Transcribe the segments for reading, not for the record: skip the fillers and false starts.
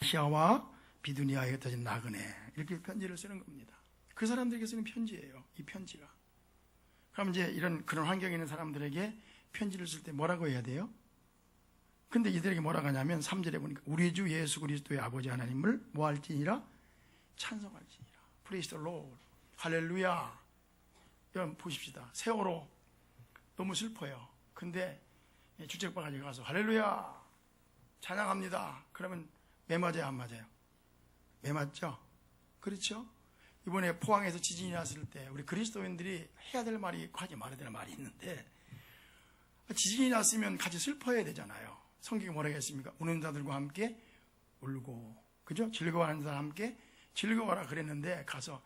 시아와 비두니아에 흩어진 나그네, 이렇게 편지를 쓰는 겁니다. 그 사람들에게 쓰는 편지예요, 이 편지가. 그럼 이제 그런 환경에 있는 사람들에게 편지를 쓸 때 뭐라고 해야 돼요? 근데 이들에게 뭐라고 하냐면 3절에 보니까 우리 주 예수 그리스도의 아버지 하나님을 뭐 할지니라? 찬송할지니라. Praise the Lord. 할렐루야. 여러분 보십시다. 세월호 너무 슬퍼요. 근데 주책바가지 가서 할렐루야 찬양합니다. 그러면 매 맞아요, 안 맞아요? 매 맞죠? 그렇죠? 이번에 포항에서 지진이 났을 때 우리 그리스도인들이 해야 될 말이 있고 하지 말아야 될 말이 있는데, 지진이 났으면 같이 슬퍼해야 되잖아요. 성경이 뭐라고 했습니까? 우는 자들과 함께 울고, 그죠? 즐거워하는 자들과 함께 즐거워하라 그랬는데, 가서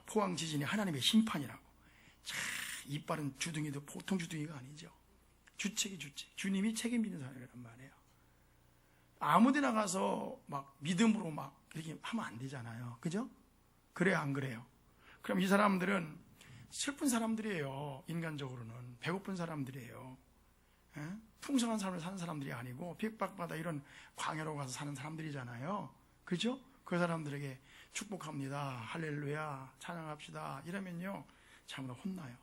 포항 지진이 하나님의 심판이라고. 자, 이빨은 주둥이도 보통 주둥이가 아니죠. 주책. 주님이 책임지는 사람이란 말이에요. 아무데나 가서 막 믿음으로 막 이렇게 하면 안 되잖아요. 그죠? 그래요, 안 그래요? 그럼 이 사람들은 슬픈 사람들이에요. 인간적으로는 배고픈 사람들이에요. 풍성한 삶을 사는 사람들이 아니고 핍박받아 이런 광야로 가서 사는 사람들이잖아요. 그죠? 그 사람들에게 축복합니다, 할렐루야, 찬양합시다 이러면요 잘못 혼나요.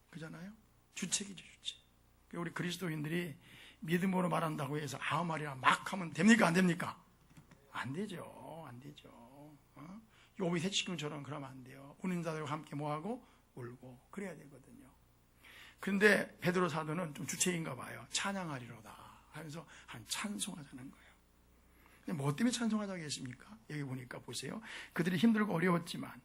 그잖아요? 주책이죠, 주책. 우리 그리스도인들이 믿음으로 말한다고 해서 아무 말이나 막 하면 됩니까, 안 됩니까? 안 되죠, 안 되죠. 욥이 새치금처럼 그러면 안 돼요. 우는 자들과 함께 뭐하고? 울고 그래야 되거든요. 근데 베드로 사도는 좀 주책인가 봐요. 찬양하리로다 하면서 한 찬송하자는 거예요. 근데 뭐 때문에 찬송하자고 했습니까? 여기 보니까 보세요. 그들이 힘들고 어려웠지만,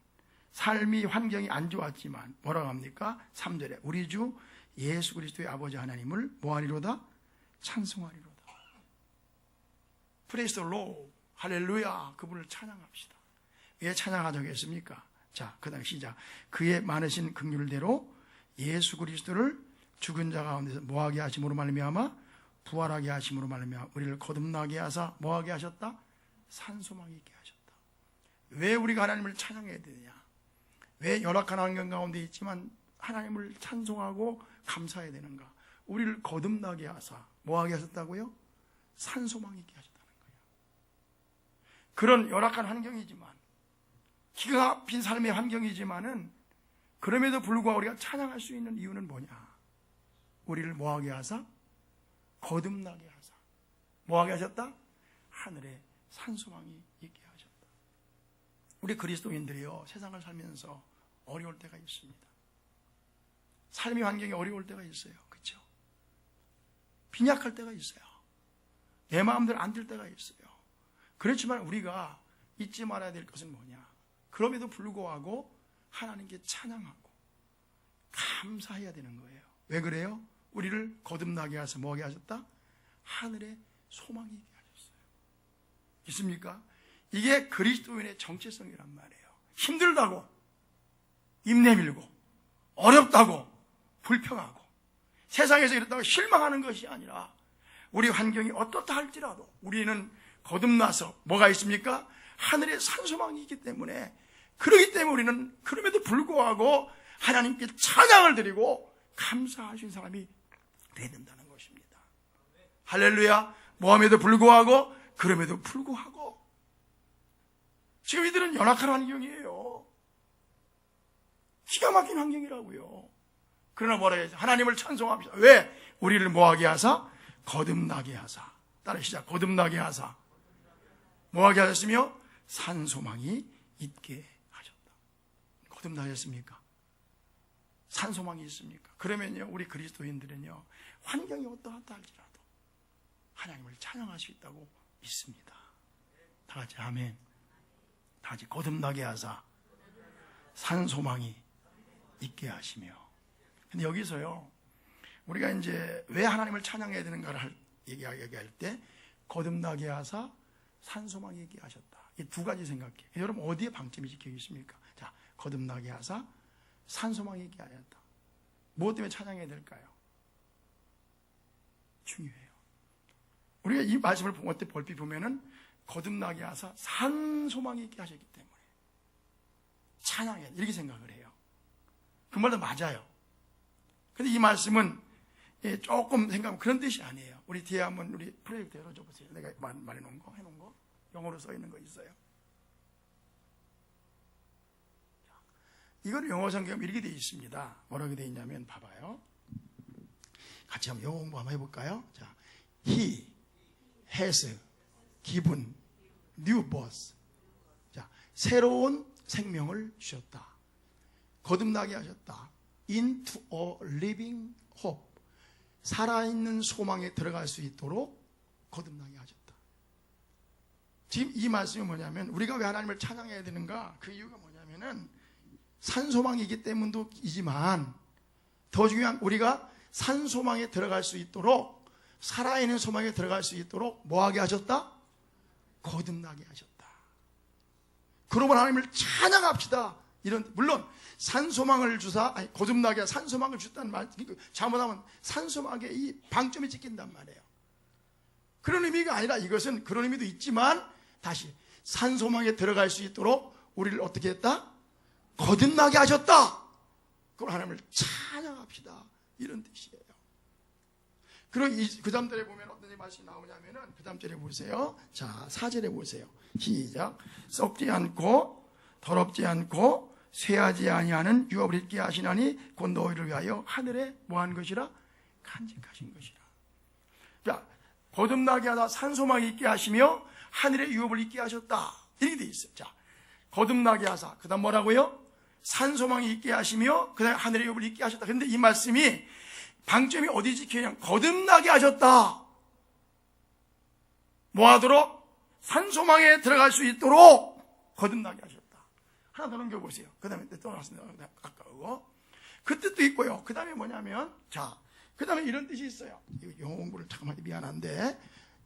삶이 환경이 안 좋았지만 뭐라고 합니까? 3절에 우리 주 예수 그리스도의 아버지 하나님을 뭐하리로다? 찬송하리로다. Praise the Lord. 할렐루야. 그분을 찬양합시다. 왜 찬양하자고 했습니까? 자, 그 다음 시작. 그의 많으신 긍휼대로 예수 그리스도를 죽은 자 가운데서 뭐하게 하심으로 말미암아 부활하게 하심으로 말미암아 우리를 거듭나게 하사 뭐하게 하셨다? 산소망이 있게 하셨다. 왜 우리가 하나님을 찬양해야 되느냐? 왜 열악한 환경 가운데 있지만 하나님을 찬송하고 감사해야 되는가? 우리를 거듭나게 하사 뭐하게 하셨다고요? 산소망이 있게 하셨다는 거예요. 그런 열악한 환경이지만, 기가 막힌 삶의 환경이지만은 그럼에도 불구하고 우리가 찬양할 수 있는 이유는 뭐냐? 우리를 뭐하게 하사? 거듭나게 하사. 뭐하게 하셨다? 하늘에 산소망이 있게 하셨다. 우리 그리스도인들이요, 세상을 살면서 어려울 때가 있습니다. 삶의 환경이 어려울 때가 있어요. 그렇죠? 빈약할 때가 있어요. 내 마음대로 안 될 때가 있어요. 그렇지만 우리가 잊지 말아야 될 것은 뭐냐? 그럼에도 불구하고 하나님께 찬양하고 감사해야 되는 거예요. 왜 그래요? 우리를 거듭나게 하셔서 뭐하게 하셨다? 하늘에 소망이 있게 하셨어요. 있습니까? 이게 그리스도인의 정체성이란 말이에요. 힘들다고 입 내밀고 어렵다고 불평하고 세상에서 이렇다고 실망하는 것이 아니라, 우리 환경이 어떻다 할지라도 우리는 거듭나서 뭐가 있습니까? 하늘에 산소망이 있기 때문에, 그러기 때문에 우리는 그럼에도 불구하고 하나님께 찬양을 드리고 감사하신 사람이 되어야 된다는 것입니다. 할렐루야. 모함에도 불구하고, 그럼에도 불구하고. 지금 이들은 연약한 환경이에요. 기가 막힌 환경이라고요. 그러나 뭐라 해야죠? 하나님을 찬송합시다. 왜? 우리를 뭐하게 하사? 거듭나게 하사. 따르시자. 거듭나게 하사. 뭐하게 하셨으며? 산소망이 있게 하셨다. 거듭나셨습니까? 산소망이 있습니까? 그러면요, 우리 그리스도인들은요, 환경이 어떠하다 할지라도 하나님을 찬양할 수 있다고 믿습니다. 다 같이 아멘. 다 같이 거듭나게 하사 산소망이 있게 하시며. 근데 여기서요, 우리가 이제 왜 하나님을 찬양해야 되는가를 얘기할 때, 거듭나게 하사 산소망이 있게 하셨다. 이 두 가지 생각해. 여러분 어디에 방점이 찍혀 있습니까? 자, 거듭나게 하사 산소망이 있게 하셨다. 무엇 때문에 찬양해야 될까요? 중요해요. 우리가 이 말씀을 어때 볼빛 보면은 거듭나게 하사 산소망이 있게 하셨기 때문에 찬양해야 돼. 이렇게 생각을 해요. 그 말도 맞아요. 근데 이 말씀은 조금 생각하면 그런 뜻이 아니에요. 우리 뒤에 한번 우리 프로젝트 열어줘 보세요. 내가 말해놓은 거, 해놓은 거. 영어로 써 있는 거 있어요. 이걸 영어 성경 이렇게 되어 있습니다. 뭐라고 되어 있냐면 봐봐요. 같이 한번 영어 공부 한번 해볼까요? 자, He has given new birth. 자, 새로운 생명을 주셨다. 거듭나게 하셨다. Into a living hope. 살아있는 소망에 들어갈 수 있도록 거듭나게 하셨다. 지금 이 말씀이 뭐냐면 우리가 왜 하나님을 찬양해야 되는가? 그 이유가 뭐냐면은 산소망이기 때문이지만 더 중요한 우리가 산소망에 들어갈 수 있도록 살아있는 소망에 들어갈 수 있도록 뭐하게 하셨다? 거듭나게 하셨다. 그러면 하나님을 찬양합시다. 이런 물론 산소망을 주사 아니 거듭나게 산소망을 주다는 말 잘못하면 산소망에 이 방점이 찍힌단 말이에요. 그런 의미가 아니라 이것은 그런 의미도 있지만 다시 산소망에 들어갈 수 있도록 우리를 어떻게 했다? 거듭나게 하셨다. 그럼 하나님을 찬양합시다. 이런 뜻이에요. 그리고 그 다음 절에 보면 어떤 말씀이 나오냐면은 그 다음 절에 보세요. 자, 4절에 보세요. 시작. 썩지 않고 더럽지 않고 쇠하지 아니하는 유업을 있게 하시나니 곧 너희를 위하여 하늘에 뭐한 것이라? 간직하신 것이라. 자, 거듭나게 하다 산소망이 있게 하시며 하늘에 유업을 있게 하셨다. 이렇게 돼 있어요. 자, 거듭나게 하사. 그 다음 뭐라고요? 산소망이 있게 하시며 그 다음에 하늘에 유업을 있게 하셨다. 그런데 이 말씀이 방점이 어디 지키냐? 거듭나게 하셨다. 뭐 하도록? 산소망에 들어갈 수 있도록 거듭나게 하셨다. 하나 더 넘겨보세요. 그 다음에 또 나왔습니다. 아까 그거. 그 뜻도 있고요. 그 다음에 뭐냐면, 자, 그 다음에 이런 뜻이 있어요. 영어 공부를 잠깐만 미안한데,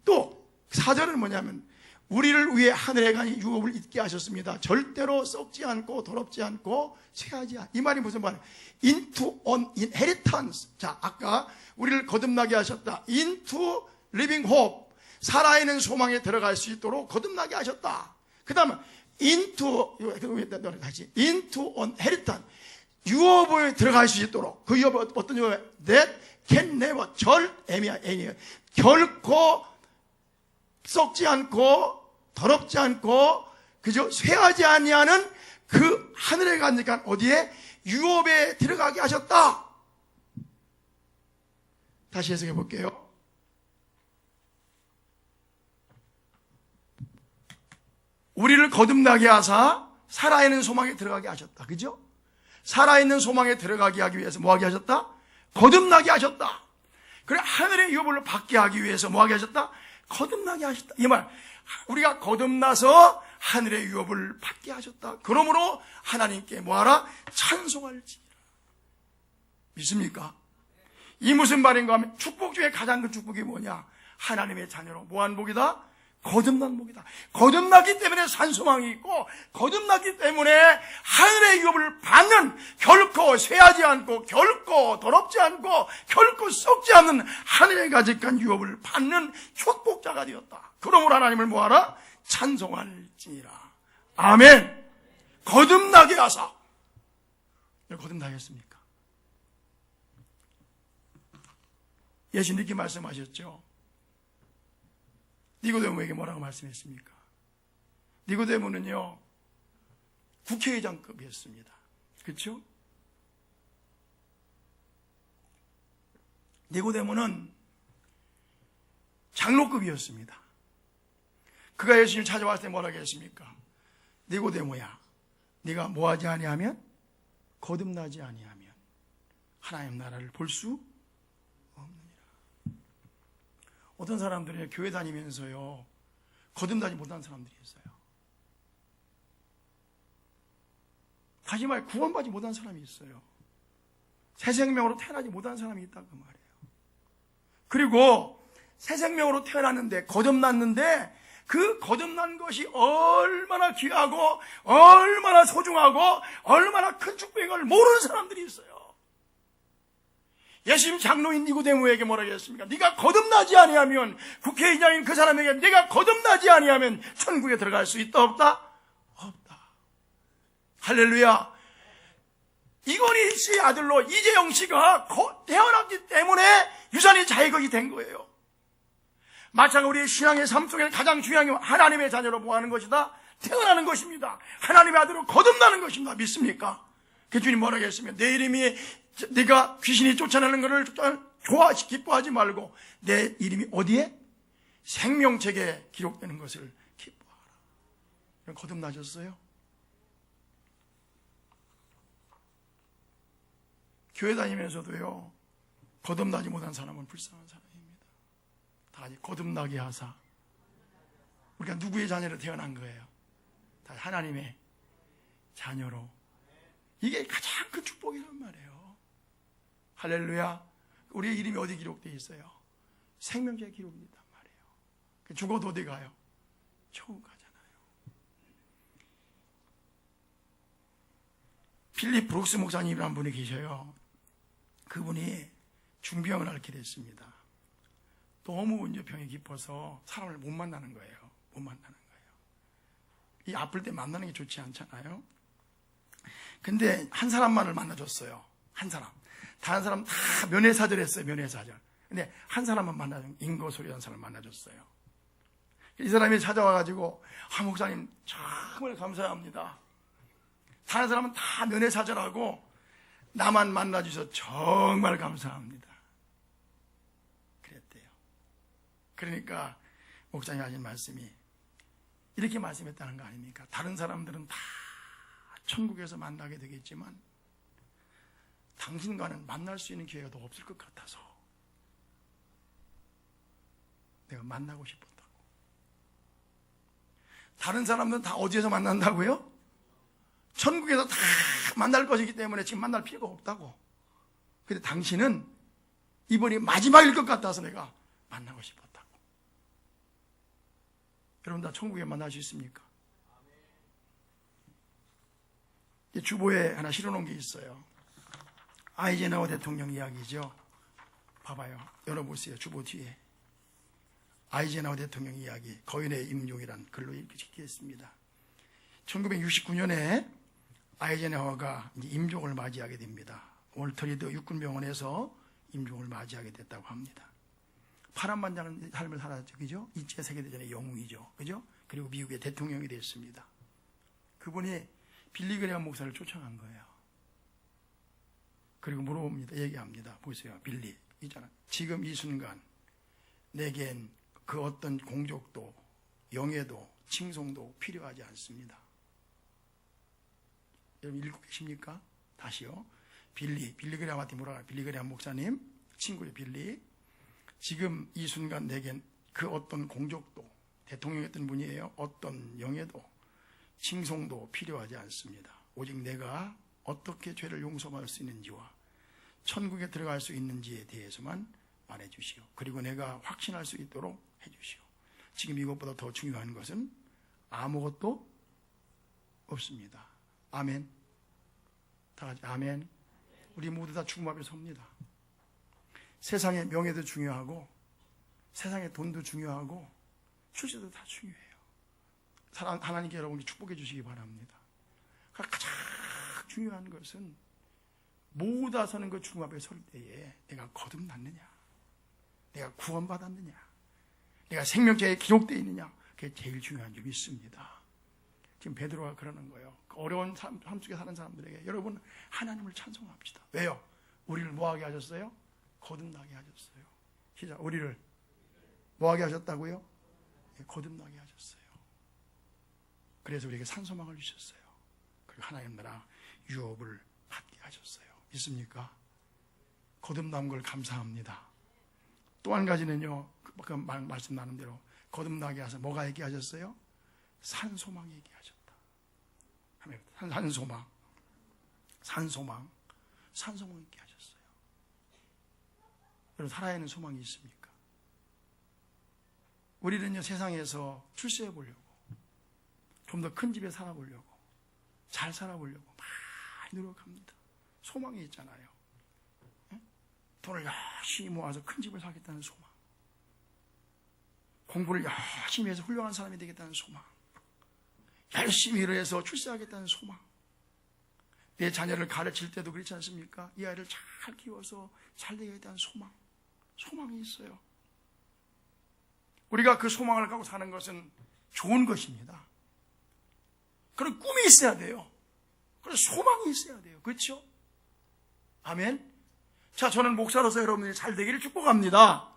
또, 4절은 뭐냐면, 우리를 위해 하늘에 가니 유업을 있게 하셨습니다. 절대로 썩지 않고 더럽지 않고 쇠하지 않고. 이 말이 무슨 말이에요? Into an inheritance. 자, 아까 우리를 거듭나게 하셨다. Into living hope. 살아있는 소망에 들어갈 수 있도록 거듭나게 하셨다. 그 다음에 into an inheritance. 유업에 들어갈 수 있도록. 그 유업은 어떤 유업이에요? That can never 결코 썩지 않고 더럽지 않고 그저 쇠하지 아니하는 그 하늘에 가니까 어디에? 유업에 들어가게 하셨다. 다시 해석해 볼게요. 우리를 거듭나게 하사 살아있는 소망에 들어가게 하셨다. 그죠? 살아있는 소망에 들어가게 하기 위해서 뭐하게 하셨다? 거듭나게 하셨다. 그래 하늘의 유업을 받게 하기 위해서 뭐하게 하셨다? 거듭나게 하셨다. 이 말, 우리가 거듭나서 하늘의 유업을 받게 하셨다. 그러므로 하나님께 뭐하라? 찬송할지니라. 믿습니까? 이 무슨 말인가 하면 축복 중에 가장 큰 축복이 뭐냐? 하나님의 자녀로 뭐한 복이다? 거듭난 복이다. 거듭나기 때문에 산소망이 있고 거듭나기 때문에 하늘의 유업을 받는 결코 쇠하지 않고 결코 더럽지 않고 결코 썩지 않는 하늘에 가득한 유업을 받는 축복자가 되었다. 그러므로 하나님을 뭐하라? 찬송할지니라. 아멘. 거듭나게 하사. 거듭나게 했습니까? 예수님 이렇게 말씀하셨죠. 니고데모에게 뭐라고 말씀했습니까? 니고데모는요 국회의장급이었습니다. 그렇죠? 니고데모는 장로급이었습니다. 그가 예수님을 찾아왔을 때 뭐라고 했습니까? 니고데모야, 네가 뭐하지 아니하면 거듭나지 아니하면 하나님 나라를 볼 수 어떤 사람들이 교회 다니면서요 거듭나지 못한 사람들이 있어요. 다시 말해 구원받지 못한 사람이 있어요. 새 생명으로 태어나지 못한 사람이 있다 그 말이에요. 그리고 새 생명으로 태어났는데 거듭났는데 그 거듭난 것이 얼마나 귀하고 얼마나 소중하고 얼마나 큰 축복인 걸 모르는 사람들이 있어요. 예수님 장로인 니고데모에게 뭐라고 했습니까? 네가 거듭나지 아니하면 국회의장인 그 사람에게 네가 거듭나지 아니하면 천국에 들어갈 수 있다 없다? 없다. 할렐루야. 이건희 씨의 아들로 이재영 씨가 태어났기 때문에 유산이 자기 것이 된 거예요. 마찬가지로 우리의 신앙의 삶 속에 가장 중요한 게 하나님의 자녀로 뭐하는 것이다? 태어나는 것입니다. 하나님의 아들로 거듭나는 것입니다. 믿습니까? 그 주님 뭐라고 했으면 내 이름이 네가 귀신이 쫓아내는 것을 기뻐하지 말고 내 이름이 어디에? 생명책에 기록되는 것을 기뻐하라. 거듭나셨어요? 교회 다니면서도요, 거듭나지 못한 사람은 불쌍한 사람입니다. 다 거듭나게 하사. 우리가 누구의 자녀로 태어난 거예요? 다 하나님의 자녀로. 이게 가장 큰 축복이란 말이에요. 할렐루야. 우리의 이름이 어디 기록되어 있어요? 생명책에 기록이 있단 말이에요. 죽어도 어디 가요? 천국 가잖아요. 필립 브룩스 목사님이라는 분이 계셔요. 그분이 중병을 앓게 됐습니다. 너무 이제 병이 깊어서 사람을 못 만나는 거예요. 못 만나는 거예요. 이 아플 때 만나는 게 좋지 않잖아요. 근데 한 사람만을 만나줬어요. 한 사람. 다른 사람 다 면회사절했어요. 면회사절. 근데 한 사람만 만나준 인거소리라는 사람을 만나줬어요. 이 사람이 찾아와가지고 목사님 정말 감사합니다. 다른 사람은 다 면회사절하고 나만 만나주셔서 정말 감사합니다. 그랬대요. 그러니까 목사님 하신 말씀이 이렇게 말씀했다는 거 아닙니까? 다른 사람들은 다 천국에서 만나게 되겠지만 당신과는 만날 수 있는 기회가 더 없을 것 같아서 내가 만나고 싶었다고. 다른 사람들은 다 어디에서 만난다고요? 천국에서 다 만날 것이기 때문에 지금 만날 필요가 없다고. 근데 당신은 이번이 마지막일 것 같아서 내가 만나고 싶었다고. 여러분 다 천국에 만날 수 있습니까? 주보에 하나 실어놓은 게 있어요. 아이젠하워 대통령 이야기죠. 봐봐요. 열어보세요. 주보 뒤에. 아이젠하워 대통령 이야기, 거인의 임종이란 글로 이렇게 적혀있습니다. 1969년에 아이젠하워가 임종을 맞이하게 됩니다. 월터리드 육군병원에서 임종을 맞이하게 됐다고 합니다. 파란만장한 삶을 살았죠. 그죠? 2차 세계대전의 영웅이죠. 그죠? 그리고 미국의 대통령이 됐습니다. 그분이 빌리 그레엄 목사를 쫓아간 거예요. 그리고 물어봅니다. 얘기합니다. 보세요. 빌리 있잖아. 지금 이 순간 내겐 그 어떤 공적도 영예도 칭송도 필요하지 않습니다. 여러분 읽고 계십니까? 다시요. 빌리 그레엄한테 뭐라고? 빌리 그레엄 목사님 친구의 빌리, 지금 이 순간 내겐 그 어떤 공적도, 대통령이었던 분이에요. 어떤 영예도 칭송도 필요하지 않습니다. 오직 내가 어떻게 죄를 용서받을 수 있는지와 천국에 들어갈 수 있는지에 대해서만 말해주시오. 그리고 내가 확신할 수 있도록 해주시오. 지금 이것보다 더 중요한 것은 아무것도 없습니다. 아멘. 다 같이 아멘. 우리 모두 다 죽음 앞에 섭니다. 세상의 명예도 중요하고 세상의 돈도 중요하고 출세도 다 중요해요. 하나님께 여러분께 축복해 주시기 바랍니다. 가장 중요한 것은 모두 서는 그 죽음 앞에 설 때에 내가 거듭났느냐, 내가 구원받았느냐, 내가 생명책에 기록되어 있느냐, 그게 제일 중요한 줄 믿습니다. 지금 베드로가 그러는 거예요. 어려운 삶 속에 사는 사람들에게 여러분 하나님을 찬송합시다. 왜요? 우리를 뭐하게 하셨어요? 거듭나게 하셨어요. 시작. 우리를 뭐하게 하셨다고요? 거듭나게 하셨어요. 그래서 우리에게 산소망을 주셨어요. 그리고 하나님 나라 유업을 갖게 하셨어요. 믿습니까? 거듭난 걸 감사합니다. 또 한 가지는요, 그 말씀 나눈 대로 거듭나게 하셔서 뭐가 있게 하셨어요? 산소망이 있게 하셨다. 산소망 있게 하셨어요. 여러분 살아야 하는 소망이 있습니까? 우리는요 세상에서 출세해 보려고, 좀 더 큰 집에 살아보려고, 잘 살아보려고 많이 노력합니다. 소망이 있잖아요. 돈을 열심히 모아서 큰 집을 사겠다는 소망, 공부를 열심히 해서 훌륭한 사람이 되겠다는 소망, 열심히 일을 해서 출세하겠다는 소망, 내 자녀를 가르칠 때도 그렇지 않습니까? 이 아이를 잘 키워서 잘 되겠다는 소망이 있어요. 우리가 그 소망을 갖고 사는 것은 좋은 것입니다. 그런 꿈이 있어야 돼요. 그런 소망이 있어야 돼요. 그렇죠? 아멘. 자, 저는 목사로서 여러분들이 잘 되기를 축복합니다.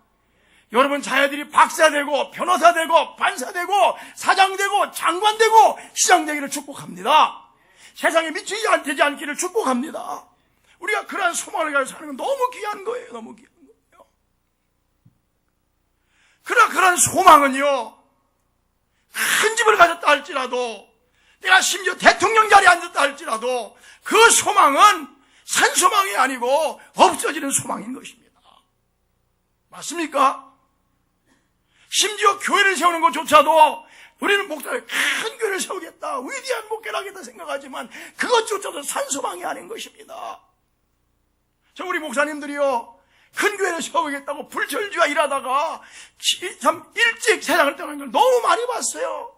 여러분 자녀들이 박사 되고 변호사 되고 판사 되고 사장 되고 장관 되고 시장 되기를 축복합니다. 세상에 미치지 되지 않기를 축복합니다. 우리가 그러한 소망을 가지고 사는 건 너무 귀한 거예요. 너무 귀한 거예요. 그러나 그러한 소망은요, 큰 집을 가졌다 할지라도, 내가 심지어 대통령 자리에 앉았다 할지라도 그 소망은 산소망이 아니고 없어지는 소망인 것입니다. 맞습니까? 심지어 교회를 세우는 것조차도 우리는 목사를 큰 교회를 세우겠다, 위대한 목회를 하겠다 생각하지만 그것조차도 산소망이 아닌 것입니다. 저 우리 목사님들이요, 큰 교회를 세우겠다고 불철주야 일하다가 참 일찍 세상을 떠나는 걸 너무 많이 봤어요.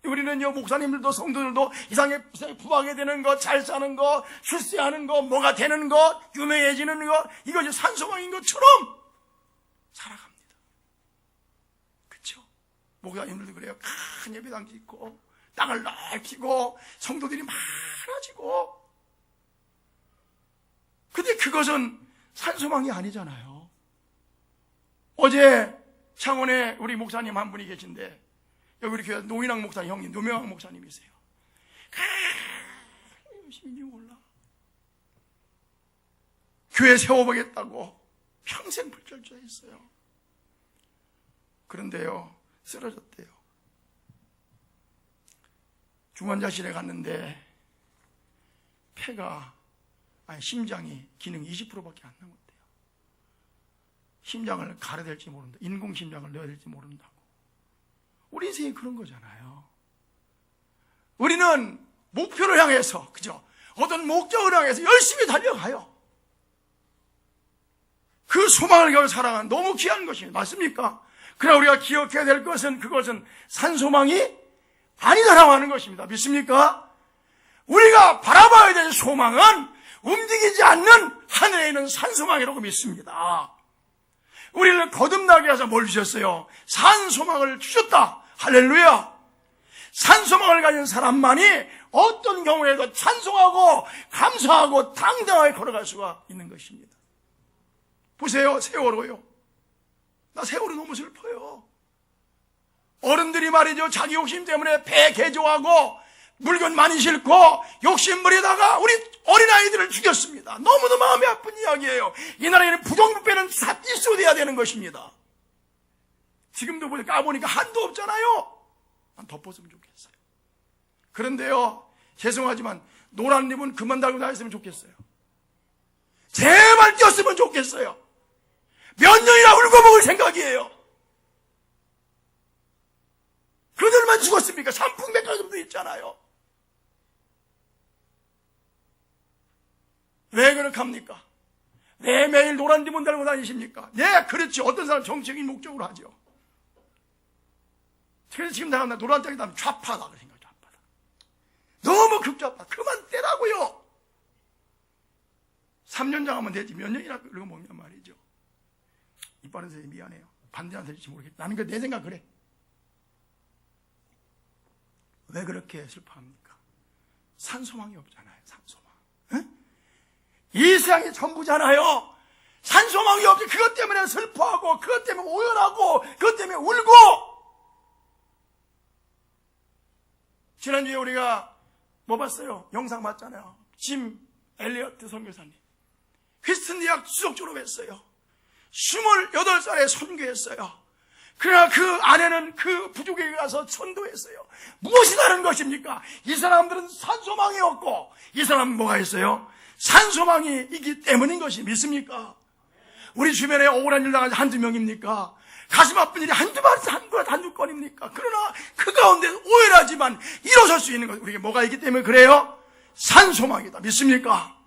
우리는요, 목사님들도 성도들도 이상에 부하게 되는 것, 잘 사는 것, 출세하는 것, 뭐가 되는 것, 유명해지는 것, 이것이 산소망인 것처럼 살아갑니다. 그렇죠? 목사님들도 그래요. 큰 예배당 짓고 땅을 넓히고 성도들이 많아지고. 근데 그것은 산소망이 아니잖아요. 어제 창원에 우리 목사님 한 분이 계신데, 여기 우리 교회 노인왕 목사님, 형님, 노명왕 목사님이세요. 열심히 몰라. 교회 세워보겠다고 평생 불철주야했어요. 그런데요, 쓰러졌대요. 중환자실에 갔는데 심장이 기능이 20%밖에 안 남았대요. 심장을 갈아야 될지 모른다. 인공심장을 넣어야 될지 모른다고. 우리 인생이 그런 거잖아요. 우리는 목표를 향해서, 그죠? 어떤 목적을 향해서 열심히 달려가요. 그 소망을 가지고 살아가는 너무 귀한 것입니다. 맞습니까? 그러나 우리가 기억해야 될 것은, 그것은 산소망이 아니다라고 하는 것입니다. 믿습니까? 우리가 바라봐야 될 소망은 움직이지 않는 하늘에 있는 산소망이라고 믿습니다. 우리를 거듭나게 해서 뭘 주셨어요? 산소망을 주셨다. 할렐루야. 산소망을 가진 사람만이 어떤 경우에도 찬송하고 감사하고 당당하게 걸어갈 수가 있는 것입니다. 보세요, 세월호요. 나 세월호 너무 슬퍼요. 어른들이 말이죠, 자기 욕심 때문에 배 개조하고 물건 많이 싣고 욕심부리다가 우리 어린아이들을 죽였습니다. 너무도 마음이 아픈 이야기예요. 이 나라에는 부정부패는 있어야 되는 것입니다. 지금도 까보니까 한도 없잖아요. 난 덮었으면 좋겠어요. 그런데요, 죄송하지만 노란 립은 그만 달고 다녔으면 좋겠어요. 제발 꼈으면 좋겠어요. 몇 년이나 울고 먹을 생각이에요. 그들만 죽었습니까? 산풍백화점도 있잖아요. 왜 그렇게 합니까? 왜 매일 노란 립은 달고 다니십니까? 네, 그렇지. 어떤 사람 정치적인 목적으로 하죠. 그래서 지금 나 노란 장이 나면 좌파다 그 생각. 좌파다. 너무 극좌파. 그만 떼라고요. 3년 장하면 되지. 몇 년이나 그러고 먹냐 말이죠. 이빠른 선생님 미안해요. 반대한 소리일지 모르겠다. 나는 내 생각 그래. 왜 그렇게 슬퍼합니까? 산소망이 없잖아요. 산소망. 응? 이 세상이 전부잖아요. 산소망이 없지. 그것 때문에 슬퍼하고, 그것 때문에 오열하고, 그것 때문에 울고. 지난주에 우리가 뭐 봤어요? 영상 봤잖아요. 짐 엘리어트 선교사님. 휘스튼 대학 수석 졸업했어요. 28살에 선교했어요. 그러나 그 아내는 그 부족에게 가서 전도했어요. 무엇이 다른 것입니까? 이 사람들은 산소망이 없고, 이 사람은 뭐가 있어요? 산소망이 있기 때문인 것이 믿습니까? 우리 주변에 억울한 일 당한 한두 명입니까? 가슴 아픈 일이 한두 건입니까? 그러나 그 가운데 오열하지만 일어설 수 있는 것, 우리에게 뭐가 있기 때문에 그래요? 산소망이다. 믿습니까?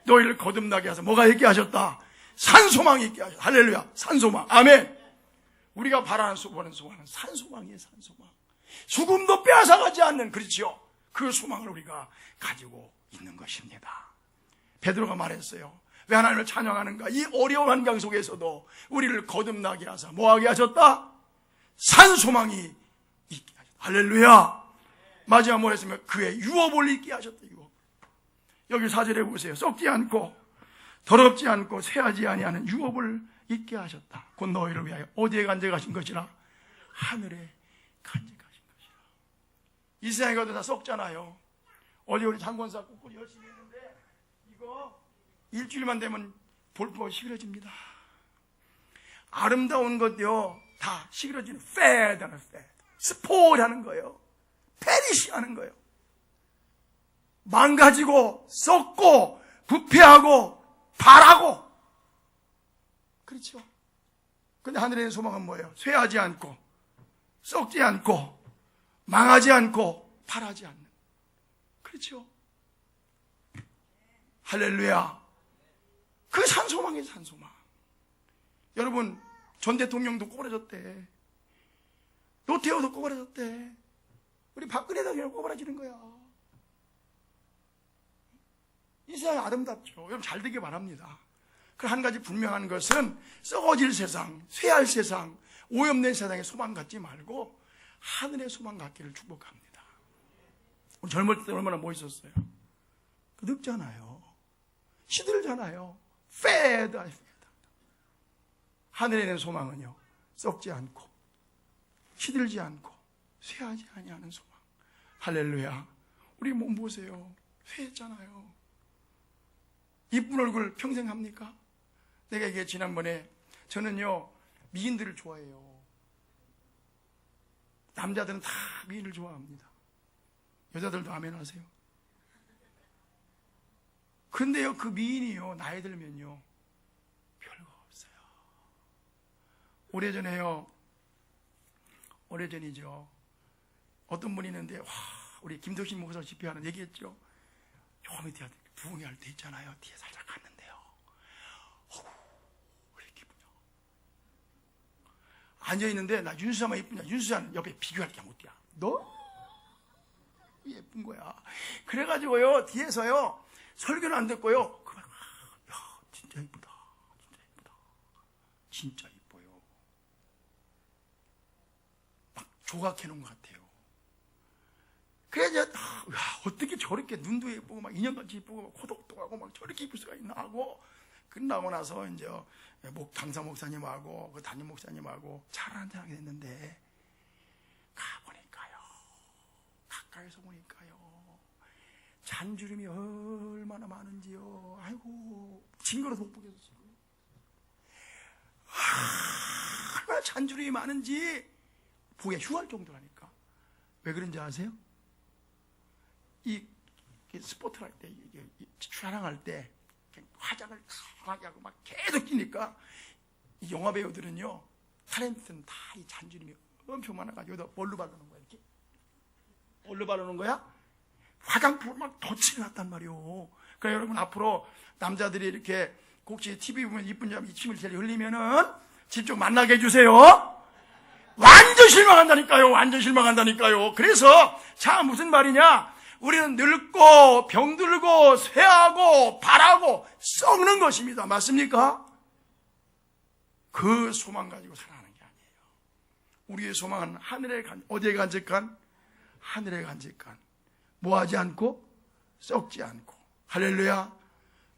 너희를 거듭나게 하셔서 뭐가 있게 하셨다? 산소망이 있게 하셨다. 할렐루야. 산소망. 아멘. 우리가 바라는 소원은 산소망이에요. 산소망. 죽음도 빼앗아가지 않는, 그렇지요? 그 소망을 우리가 가지고 있는 것입니다. 베드로가 말했어요. 왜 하나님을 찬양하는가? 이 어려운 환경 속에서도 우리를 거듭나게 하사 뭐하게 하셨다? 산 소망이 있게 하셨다. 할렐루야. 마지막 뭐 했으면 그의 유업을 있게 하셨다. 유업. 여기 4절에 보세요. 썩지 않고 더럽지 않고 쇠하지 아니하는 유업을 있게 하셨다. 곧 너희를 위하여 어디에 간직하신 것이라? 하늘에 간직하신 것이라. 이 세상에 가도 다 썩잖아요. 어제 우리 장권사 꾹꾹 열심히 했는데 이거 일주일만 되면 볼뽀 시그러집니다. 아름다운 것도요 다 시그러지는 fad하는 스포일하는 거예요. 페리시하는 거예요. 망가지고 썩고 부패하고 발하고. 그렇죠. 근데 하늘에 있는 소망은 뭐예요? 쇠하지 않고 썩지 않고 망하지 않고 발하지 않는. 그렇죠. 할렐루야. 그 산소망이에요. 산소망. 여러분 전 대통령도 꼬부라졌대. 노태우도 꼬부라졌대. 우리 박근혜 대통령 꼬부라지는 거야. 이 세상이 아름답죠. 여러분 잘 되길 바랍니다. 그 한 가지 분명한 것은 썩어질 세상, 쇠할 세상, 오염된 세상에 소망 갖지 말고 하늘의 소망 갖기를 축복합니다. 우리 젊을 때 얼마나 멋있었어요. 늙잖아요. 시들잖아요. fade. 하늘에 있는 소망은요 썩지 않고 시들지 않고 쇠하지 아니하는 소망. 할렐루야. 우리 몸 보세요. 쇠했잖아요. 이쁜 얼굴 평생 합니까? 내가 이게 지난번에 저는요 미인들을 좋아해요. 남자들은 다 미인을 좋아합니다. 여자들도 아멘 하세요. 근데요 그 미인이요 나이 들면요 별거 없어요. 오래전이죠. 어떤 분이 있는데 와 우리 김덕신 목사 집회하는 얘기했죠. 조금 뒤에 부흥회 할 때 있잖아요. 뒤에 살짝 갔는데요. 왜 이렇게 이쁘냐. 앉아있는데 나 윤수자만 이쁘냐. 윤수자는 옆에 비교할 게 못이야. 너무 예쁜 거야. 그래가지고요 뒤에서요 설교는 안 듣고요 그만 야 진짜 이쁘다. 진짜 이뻐요. 막 조각해놓은 것 같아요. 그래서 어떻게 저렇게 눈도 예쁘고 막 인형같이 예쁘고 코독도 하고 막 저렇게 이쁠 수가 있나 하고 끝나고 나서 이제 강사 목사님하고 그 담임 목사님하고 차를 한잔하게 됐는데 가보니까요 가까이서 보니까요 잔주름이 얼마나 많은지요. 아이고 징그러서 못 보겠어요. 얼마나 잔주름이 많은지 보기가 흉할 정도라니까. 왜 그런지 아세요? 이 스포트 할 때, 촬영할 때 화장을 강하게 하고 막 계속 끼니까 이 영화 배우들은요 탤런트는 다 이 잔주름이 엄청 많아가지고 여기다 뭘로 바르는 거야? 이렇게 뭘로 바르는 거야? 화장품을 막 덧칠해놨단 말이오. 그러니까 여러분 앞으로 남자들이 이렇게 혹시 TV 보면 이쁜 점 이 침을 제일 흘리면은 집 좀 만나게 해주세요. 완전 실망한다니까요. 완전 실망한다니까요. 그래서 자 무슨 말이냐? 우리는 늙고 병들고 쇠하고 발하고 썩는 것입니다. 맞습니까? 그 소망 가지고 살아가는 게 아니에요. 우리의 소망은 어디에 간직한? 하늘에 간직한. 뭐하지 않고 썩지 않고 할렐루야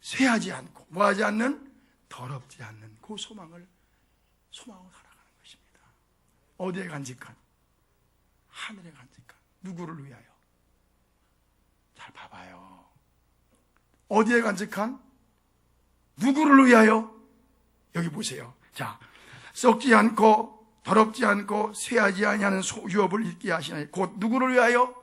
쇠하지 않고 뭐하지 않는 더럽지 않는 그 소망으로 살아가는 것입니다. 어디에 간직한? 하늘에 간직한. 누구를 위하여? 잘 봐봐요. 어디에 간직한? 누구를 위하여? 여기 보세요. 자, 썩지 않고 더럽지 않고 쇠하지 아니하는 유업을 잊게 하시나니 곧 누구를 위하여?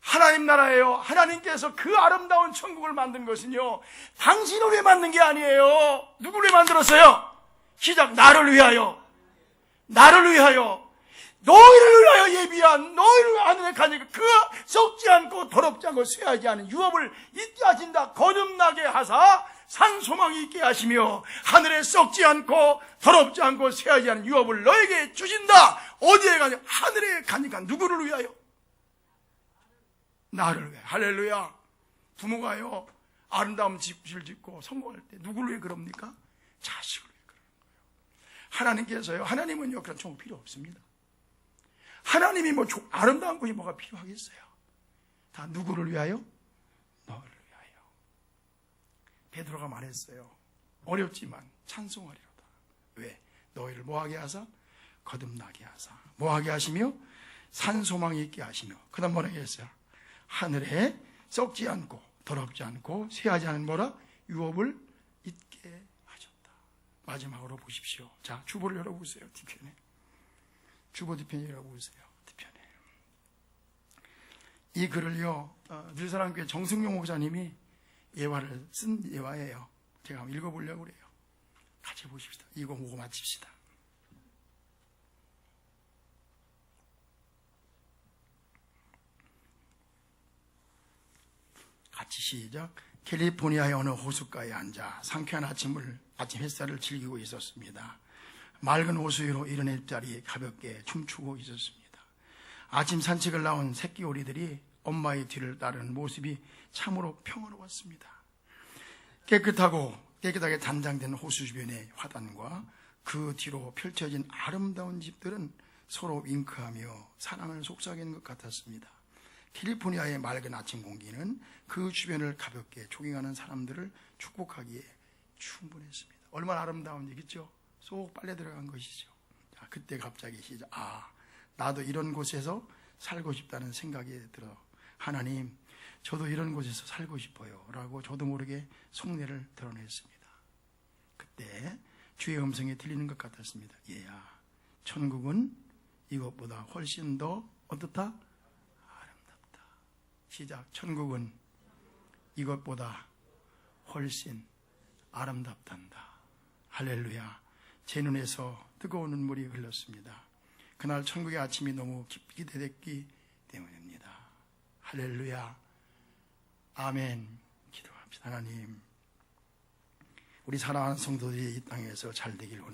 하나님 나라예요. 하나님께서 그 아름다운 천국을 만든 것은요 당신을 위해 만든 게 아니에요. 누구를 위해 만들었어요? 시작. 나를 위하여. 나를 위하여. 너희를 위하여 예비한 너희를 하늘에 가니까 그 썩지 않고 더럽지 않고 쇠하지 않은 유업을 잊게 하신다. 거듭나게 하사 산 소망이 있게 하시며 하늘에 썩지 않고 더럽지 않고 쇠하지 않은 유업을 너에게 주신다. 어디에 가냐? 하늘에 가니까 누구를 위하여? 나를 위해. 할렐루야. 부모가요 아름다운 집을 짓고 성공할 때 누구를 위해 그럽니까? 자식을 위해 그러는 거예요. 하나님께서요, 하나님은요, 그런 종목 필요 없습니다. 하나님이 뭐 아름다운 것이 뭐가 필요하겠어요? 다 누구를 위하여? 너를 위하여. 베드로가 말했어요. 어렵지만 찬송하리로다. 왜? 너희를 뭐하게 하사? 거듭나게 하사. 뭐하게 하시며? 산소망이 있게 하시며. 그 다음 뭐라고 했어요? 하늘에 썩지 않고 더럽지 않고 쇠하지 않은 뭐라? 유업을 있게 하셨다. 마지막으로 보십시오. 자, 주보를 열어보세요. 뒤편에. 주보 뒤편에 열어보세요. 뒤편에. 이 글을요, 늘사랑교회 정승용 목사님이 예화를 쓴 예화예요. 제가 한번 읽어보려고 그래요. 같이 보십시다. 이거 보고 마칩시다. 같이 시작. 캘리포니아의 어느 호숫가에 앉아 상쾌한 아침 햇살을 즐기고 있었습니다. 맑은 호수 위로 이른 햇살이 가볍게 춤추고 있었습니다. 아침 산책을 나온 새끼 오리들이 엄마의 뒤를 따르는 모습이 참으로 평화로웠습니다. 깨끗하게 단장된 호수 주변의 화단과 그 뒤로 펼쳐진 아름다운 집들은 서로 윙크하며 사랑을 속삭이는 것 같았습니다. 캘리포니아의 맑은 아침 공기는 그 주변을 가볍게 조깅하는 사람들을 축복하기에 충분했습니다. 얼마나 아름다운 얘기죠? 쏙 빨려 들어간 것이죠. 자, 그때 갑자기 시작. 나도 이런 곳에서 살고 싶다는 생각이 들어. 하나님, 저도 이런 곳에서 살고 싶어요. 라고 저도 모르게 속내를 드러냈습니다. 그때 주의 음성이 들리는 것 같았습니다. 얘야, 천국은 이것보다 훨씬 더 어떻다? 아름답다. 시작. 천국은 이것보다 훨씬 아름답단다. 할렐루야. 제 눈에서 뜨거운 눈물이 흘렀습니다. 그날 천국의 아침이 너무 기대됐기 때문입니다. 할렐루야. 아멘. 기도합시다. 하나님, 우리 사랑하는 성도들이 이 땅에서 잘 되길 원합니다.